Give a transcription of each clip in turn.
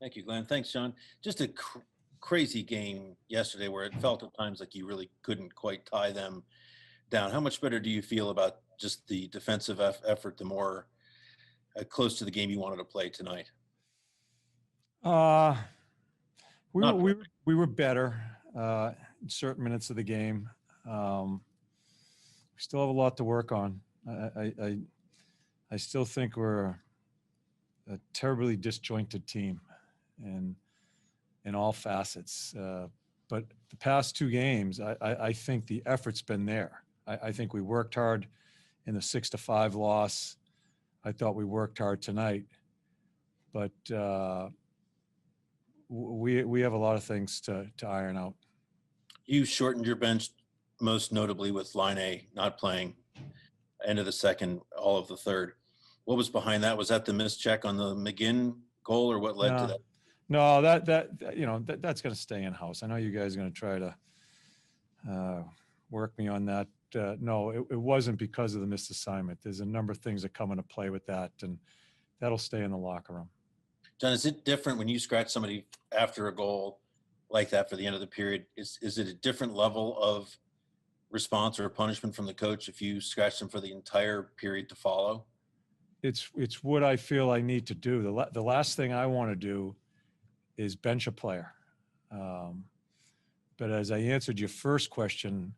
Thank you, Glenn. Thanks, John. Just a crazy game yesterday where it felt at times like you really couldn't quite tie them down. How much better do you feel about just the defensive effort the more close to the game you wanted to play tonight? We were better in certain minutes of the game. We still have a lot to work on. I still think we're a terribly disjointed team, and in all facets. But the past two games, I think the effort's been there. I think we worked hard in the 6-5 loss. I thought we worked hard tonight, but we have a lot of things to iron out. You shortened your bench most notably with Laine not playing end of the second, all of the third. What was behind that? Was that the missed check on the McGinn goal, or what led to that? No, that's going to stay in house. I know you guys are going to try to work me on that. No, it wasn't because of the missed assignment. There's a number of things that come into play with that, and that'll stay in the locker room. John, is it different when you scratch somebody after a goal like that for the end of the period? Is it a different level of response or punishment from the coach if you scratch them for the entire period to follow? It's what I feel I need to do. The last thing I want to do is bench a player. But as I answered your first question,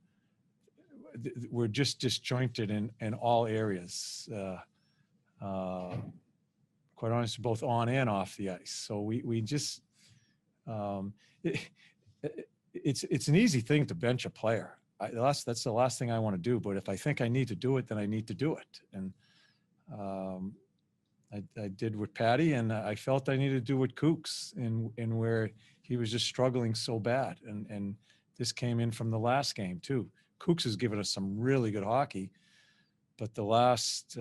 we're just disjointed in all areas. Quite honestly, both on and off the ice. So we just it's an easy thing to bench a player. That's the last thing I want to do. But if I think I need to do it, then I need to do it. And I did with Patty, and I felt I needed to do with Kooks in where he was just struggling so bad. And this came in from the last game too. Kooks has given us some really good hockey, but the last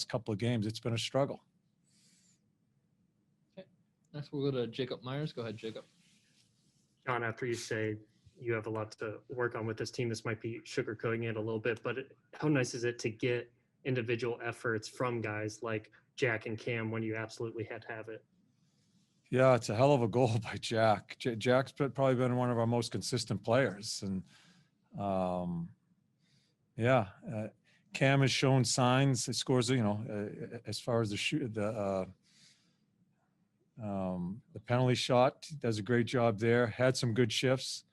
couple of games, it's been a struggle. Okay. Next, we'll go to Jacob Myers. Go ahead, Jacob. John, after you say you have a lot to work on with this team, this might be sugarcoating it a little bit, but how nice is it to get individual efforts from guys like Jack and Cam when you absolutely had to have it? Yeah, it's a hell of a goal by Jack. Jack's probably been one of our most consistent players, and Cam has shown signs. It scores, as far as the penalty shot, does a great job there. Had some good shifts.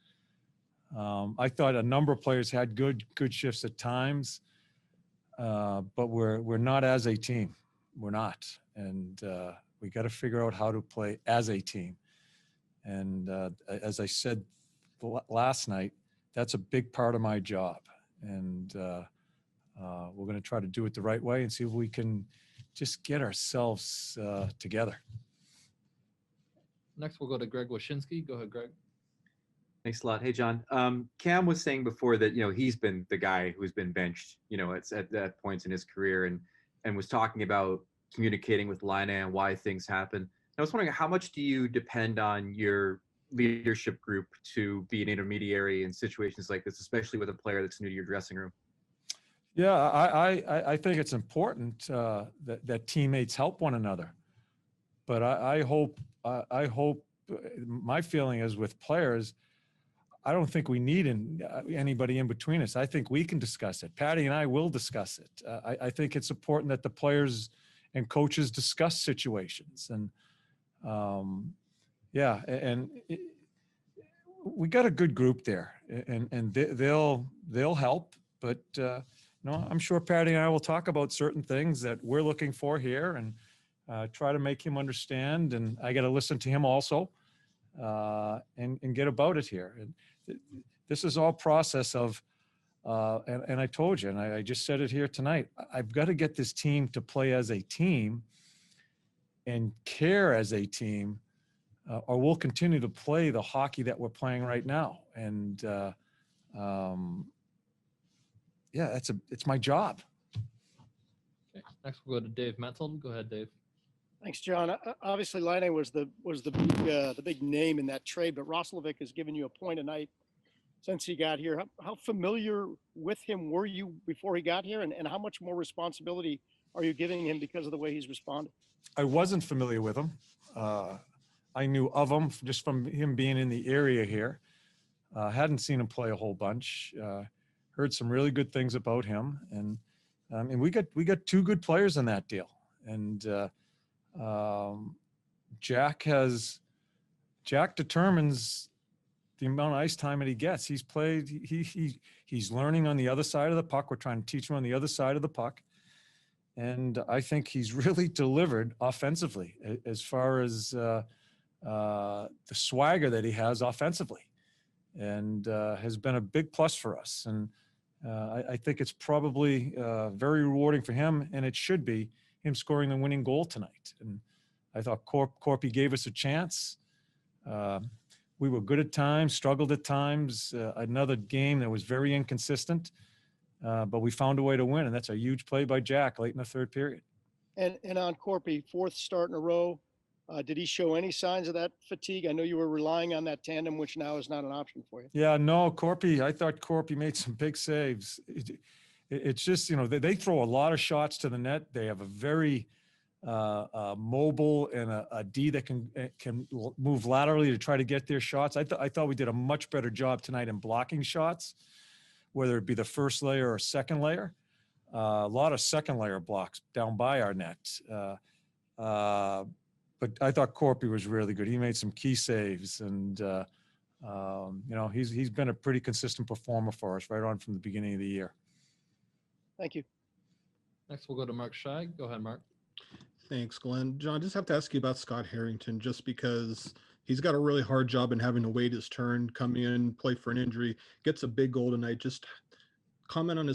I thought a number of players had good shifts at times, but we're not as a team. We're not, and we got to figure out how to play as a team. And as I said last night, that's a big part of my job, and we're going to try to do it the right way and see if we can just get ourselves together. Next, we'll go to Greg Wyshynski. Go ahead, Greg. Thanks a lot. Hey, John. Cam was saying before that, he's been the guy who's been benched, at points in his career, and was talking about communicating with Laine and why things happen. I was wondering, how much do you depend on your leadership group to be an intermediary in situations like this, especially with a player that's new to your dressing room? Yeah, I think it's important that teammates help one another. But I hope my feeling is with players, I don't think we need anybody in between us. I think we can discuss it. Patty and I will discuss it. I think it's important that the players and coaches discuss situations. And we got a good group there, and they'll help. But I'm sure Patty and I will talk about certain things that we're looking for here, and try to make him understand. And I got to listen to him also, and get about it here. And this is all process of, and I told you, and I just said it here tonight, I've got to get this team to play as a team and care as a team, or we'll continue to play the hockey that we're playing right now. And it's my job. Okay. Next, we'll go to Dave Metzel. Go ahead, Dave. Thanks, John. Obviously, Laine was the big name in that trade, but Roslovic has given you a point a night since he got here. How familiar with him were you before he got here, and how much more responsibility are you giving him because of the way he's responded? I wasn't familiar with him. I knew of him just from him being in the area here. Hadn't seen him play a whole bunch. Heard some really good things about him, and we got two good players in that deal. And Jack determines the amount of ice time that he gets. He's played. He's learning on the other side of the puck. We're trying to teach him on the other side of the puck. And I think he's really delivered offensively as far as the swagger that he has offensively, and has been a big plus for us. And I think it's probably very rewarding for him, and it should be, him scoring the winning goal tonight. And I thought Corpy gave us a chance. We were good at times, struggled at times. Another game that was very inconsistent. But we found a way to win, and that's a huge play by Jack late in the third period. And on Corpy, fourth start in a row, did he show any signs of that fatigue? I know you were relying on that tandem, which now is not an option for you. Yeah, no, Corpy, I thought Corpy made some big saves. It's just, they throw a lot of shots to the net. They have a very mobile and a D that can move laterally to try to get their shots. I thought we did a much better job tonight in blocking shots, whether it be the first layer or second layer. A lot of second layer blocks down by our net. But I thought Corpy was really good. He made some key saves, and he's been a pretty consistent performer for us right on from the beginning of the year. Thank you. Next, we'll go to Mark Scheig. Go ahead, Mark. Thanks, Glenn. John, just have to ask you about Scott Harrington, just because he's got a really hard job in having to wait his turn, come in, play for an injury, gets a big goal tonight. Just comment on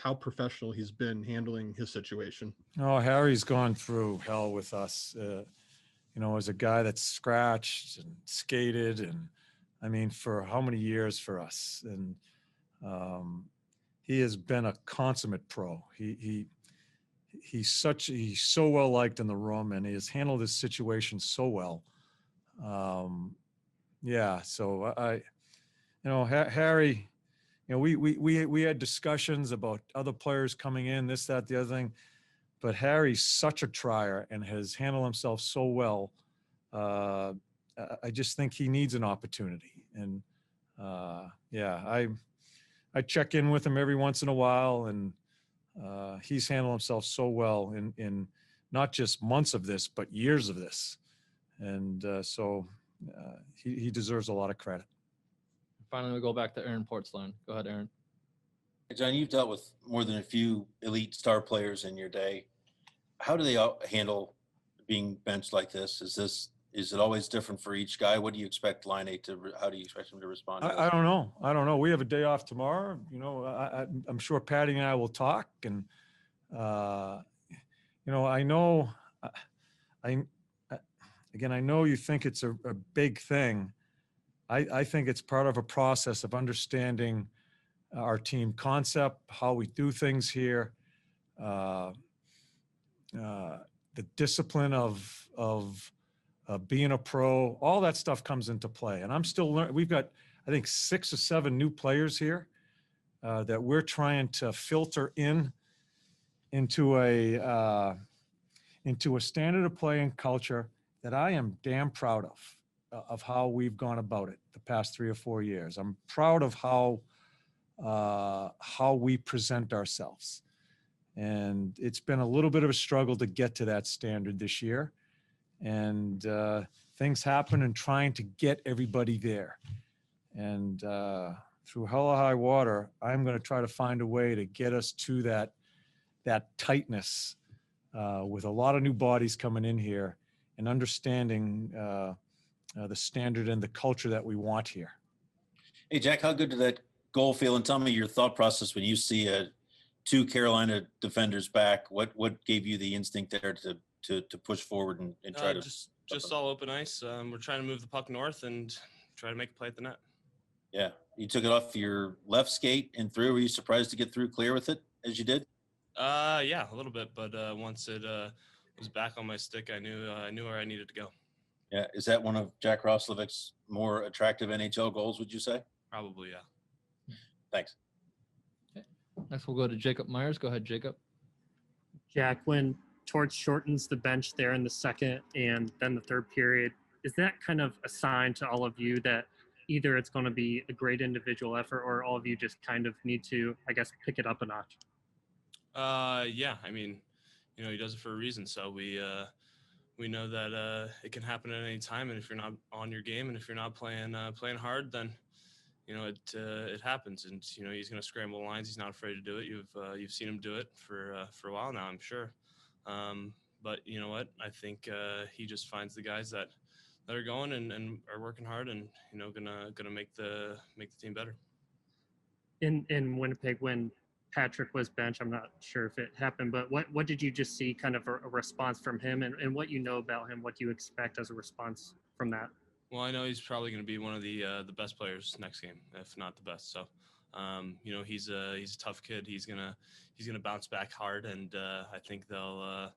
how professional he's been handling his situation. Oh, Harry's gone through hell with us. As a guy that's scratched and skated, and for how many years for us? And he has been a consummate pro. He's so well liked in the room, and he has handled his situation so well. So Harry, we had discussions about other players coming in, this, that, the other thing, but Harry's such a trier and has handled himself so well. I just think he needs an opportunity. And I check in with him every once in a while, and he's handled himself so well in not just months of this, but years of this. And he deserves a lot of credit. Finally, we go back to Aaron Portzline. Go ahead, Aaron. John, you've dealt with more than a few elite star players in your day. How do they handle being benched like this? Is it always different for each guy? What do you expect how do you expect him to respond? I don't know. We have a day off tomorrow. I'm sure Patty and I will talk, and I know, I know you think it's a big thing. I think it's part of a process of understanding our team concept, how we do things here, the discipline of being a pro. All that stuff comes into play, and I'm still learning. We've got, I think, 6 or 7 new players here that we're trying to filter into a standard of play and culture that I am damn proud of how we've gone about it the past 3 or 4 years. I'm proud of how we present ourselves. And it's been a little bit of a struggle to get to that standard this year. And things happen in trying to get everybody there. And through hell or high water, I'm going to try to find a way to get us to that tightness with a lot of new bodies coming in here and understanding the standard and the culture that we want here. Hey, Jack, how good did that goal feel? And tell me your thought process when you see 2 Carolina defenders back. What gave you the instinct there to push forward and try to just all open ice. We're trying to move the puck north and try to make a play at the net. Yeah, you took it off your left skate and through. Were you surprised to get through clear with it as you did? Yeah, a little bit, but once it was back on my stick, I knew where I needed to go. Yeah, is that one of Jack Roslovic's more attractive NHL goals? Would you say? Probably, yeah. Thanks. Okay. Next, we'll go to Jacob Myers. Go ahead, Jacob. Jack, when Torts shortens the bench there in the second and then the third period, is that kind of a sign to all of you that either it's going to be a great individual effort or all of you just kind of need to, I guess, pick it up a notch? Yeah, I mean, he does it for a reason. So we know that it can happen at any time, and if you're not on your game and if you're not playing hard, then it happens. And he's going to scramble lines. He's not afraid to do it. You've seen him do it for a while now, I'm sure. But you know what? I think he just finds the guys that are going and are working hard and gonna make the team better. In Winnipeg, when Patrick was benched, I'm not sure if it happened, but what did you just see kind of a response from him, and what you know about him, what do you expect as a response from that? Well, I know he's probably going to be one of the best players next game, if not the best. So, he's a tough kid. He's gonna bounce back hard, and I think they'll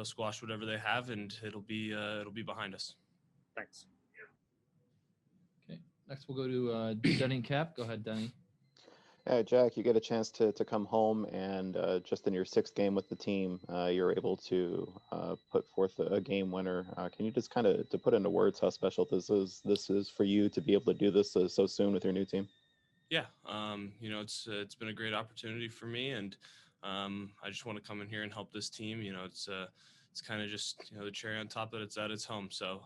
squash whatever they have, and it'll be behind us. Thanks. Okay. Next, we'll go to Denny and Cap. Go ahead, Denny. Yeah, Jack, you get a chance to come home, and just in your sixth game with the team, you're able to put forth a game winner. Can you just kind of to put into words how special this is for you to be able to do this so soon with your new team? Yeah, it's been a great opportunity for me, and I just want to come in here and help this team. It's kind of just the cherry on top that it's at its home. So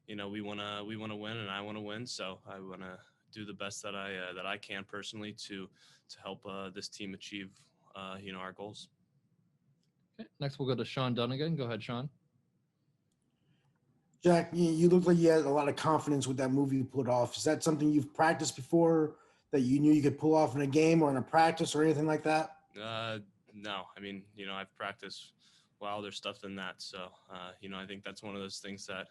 we wanna win, and I want to win. So I want to do the best that I can personally to help this team achieve our goals. Okay. Next, we'll go to Sean Dunnigan. Go ahead, Sean. Jack, you look like you had a lot of confidence with that move you pulled off. Is that something you've practiced before that you knew you could pull off in a game or in a practice or anything like that? No, I mean, I've practiced wilder stuff than that. So, I think that's one of those things that,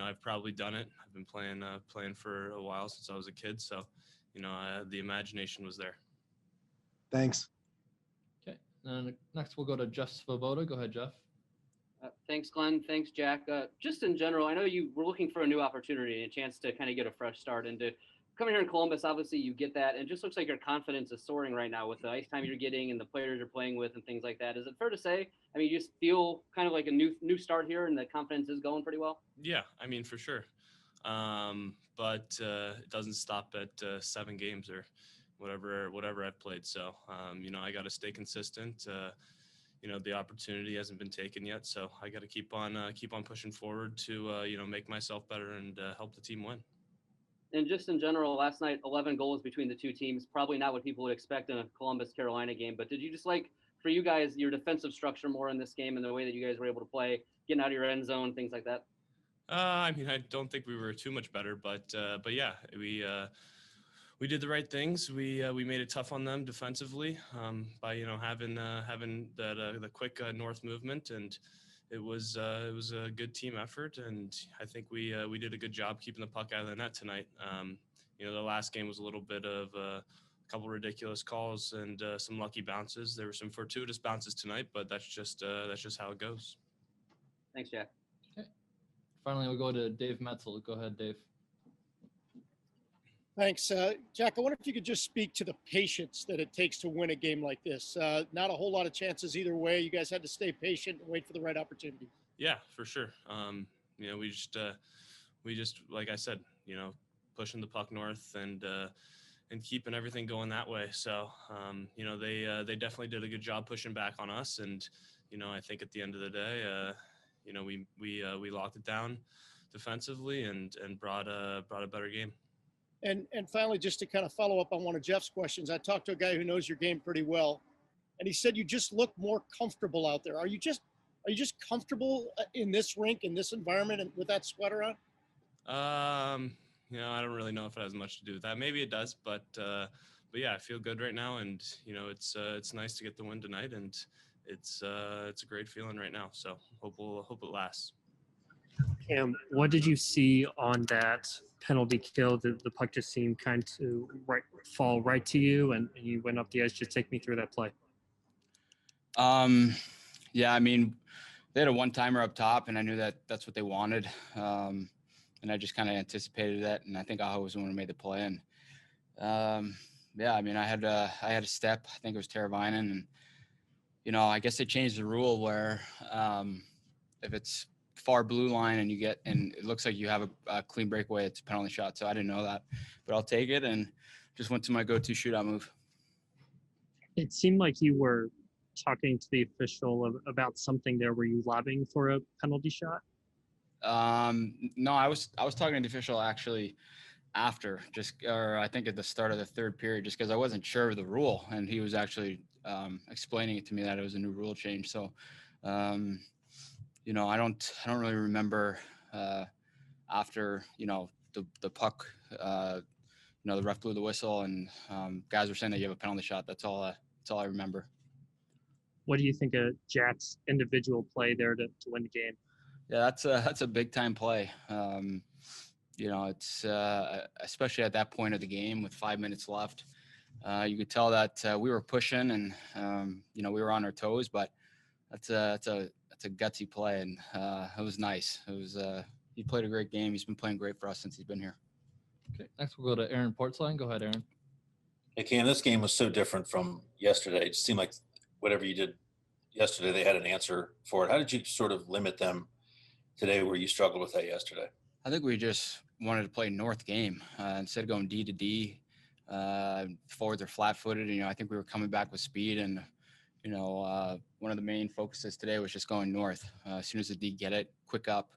I've probably done it. I've been playing for a while since I was a kid. So, the imagination was there. Thanks. Okay. And next, we'll go to Jeff Svoboda. Go ahead, Jeff. Thanks, Glenn. Thanks, Jack. Just in general, I know you were looking for a new opportunity and a chance to kind of get a fresh start. And to coming here in Columbus, obviously you get that. And it just looks like your confidence is soaring right now with the ice time you're getting and the players you're playing with and things like that. Is it fair to say, I mean, you just feel kind of like a new start here and the confidence is going pretty well? Yeah, I mean, for sure. But it doesn't stop at 7 games or whatever I've played. So, I got to stay consistent. The opportunity hasn't been taken yet, so I got to keep on pushing forward to make myself better and help the team win. And just in general, last night, 11 goals between the two teams, probably not what people would expect in a Columbus-Carolina game, but did you just for you guys, your defensive structure more in this game and the way that you guys were able to play, getting out of your end zone, things like that? I mean, I don't think we were too much better, but yeah, we did the right things. We made it tough on them defensively by having the quick north movement, and it was a good team effort. And I think we did a good job keeping the puck out of the net tonight. The last game was a little bit of a couple ridiculous calls and some lucky bounces. There were some fortuitous bounces tonight, but that's just how it goes. Thanks, Jack. Okay. Finally, we'll go to Dave Metzel. Go ahead, Dave. Thanks. Jack, I wonder if you could just speak to the patience that it takes to win a game like this. Not a whole lot of chances either way. You guys had to stay patient and wait for the right opportunity. Yeah, for sure. We just like I said, pushing the puck north and keeping everything going that way. So, they definitely did a good job pushing back on us. And, I think at the end of the day, we locked it down defensively and brought a better game. And finally, just to kind of follow up on one of Jeff's questions, I talked to a guy who knows your game pretty well, and he said you just look more comfortable out there. Are you just comfortable in this rink, in this environment, and with that sweater on? I don't really know if it has much to do with that. Maybe it does, but yeah, I feel good right now, and it's nice to get the win tonight, and it's a great feeling right now. So hope it lasts. Cam, what did you see on that penalty kill? The puck just seemed kind to fall right to you, and you went up the edge. Just take me through that play. Yeah, I mean, they had a one-timer up top, and I knew that that's what they wanted, and I just kind of anticipated that, and I think Aho was the one who made the play. And yeah, I mean, I had a step. I think it was Teravainen, and I guess they changed the rule where if it's far blue line and it looks like you have a clean breakaway, it's a penalty shot. So I didn't know that, but I'll take it and just went to my go-to shootout move. It seemed like you were talking to the official about something there. Were you lobbying for a penalty shot? No, I was talking to the official actually after, or I think at the start of the third period, just because I wasn't sure of the rule, and he was actually explaining it to me that it was a new rule change. So, I don't really remember after the puck, the ref blew the whistle, and guys were saying that you have a penalty shot. That's all I remember. What do you think of Jack's individual play there to win the game? Yeah, that's a big time play. It's especially at that point of the game with 5 minutes left. You could tell that we were pushing and we were on our toes, but that's a gutsy play, and it was nice. He played a great game. He's been playing great for us since he's been here. Okay, next we'll go to Aaron Portzline. Go ahead, Aaron. Hey, Cam, this game was so different from yesterday. It just seemed like whatever you did yesterday, they had an answer for it. How did you sort of limit them today where you struggled with that yesterday? I think we just wanted to play north game instead of going D to D. Forwards are flat-footed. I think we were coming back with speed, and one of the main focuses today was just going north. As soon as the D get it, quick up.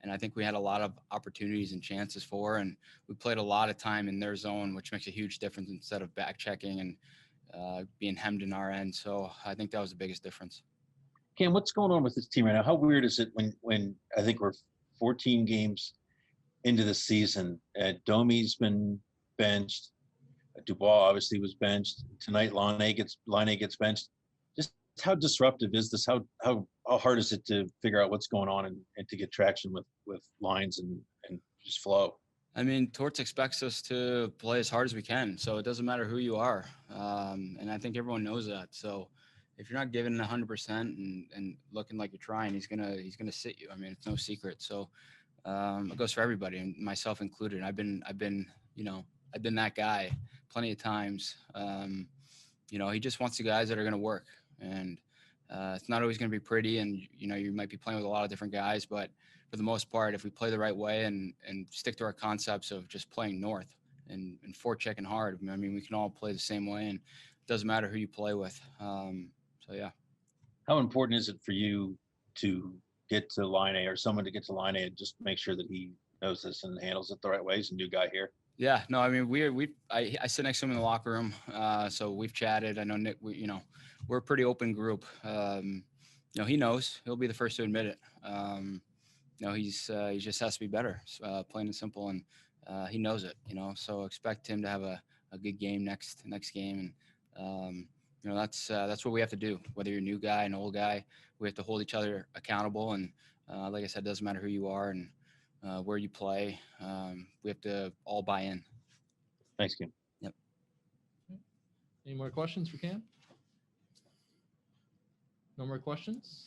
And I think we had a lot of opportunities and chances and we played a lot of time in their zone, which makes a huge difference instead of back checking and being hemmed in our end. So I think that was the biggest difference. Cam, what's going on with this team right now? How weird is it when I think we're 14 games into the season? Domi's been benched. Dubois obviously was benched. Tonight, Laine gets benched. Just how disruptive is this? How hard is it to figure out what's going on and to get traction with lines and just flow? I mean, Torts expects us to play as hard as we can, so it doesn't matter who you are, and I think everyone knows that. So if you're not giving 100% and looking like you're trying, he's gonna sit you. I mean, it's no secret. So it goes for everybody, and myself included. I've been that guy plenty of times. He just wants the guys that are going to work, and it's not always going to be pretty. And you might be playing with a lot of different guys, but for the most part, if we play the right way and stick to our concepts of just playing north and forechecking hard, I mean, we can all play the same way, and it doesn't matter who you play with. So yeah. How important is it for you to get to Laine or someone to get to Laine and just make sure that he knows this and handles it the right way? He's a new guy here. Yeah, no, I mean, I sit next to him in the locker room, so we've chatted. I know Nick, we're a pretty open group. He knows. He'll be the first to admit it. He just has to be better, plain and simple, and he knows it. So expect him to have a good game next game, and that's what we have to do. Whether you're a new guy, an old guy, we have to hold each other accountable. And like I said, it doesn't matter who you are and where you play. We have to all buy in. Thanks, Kim. Yep. Any more questions for Cam? No more questions?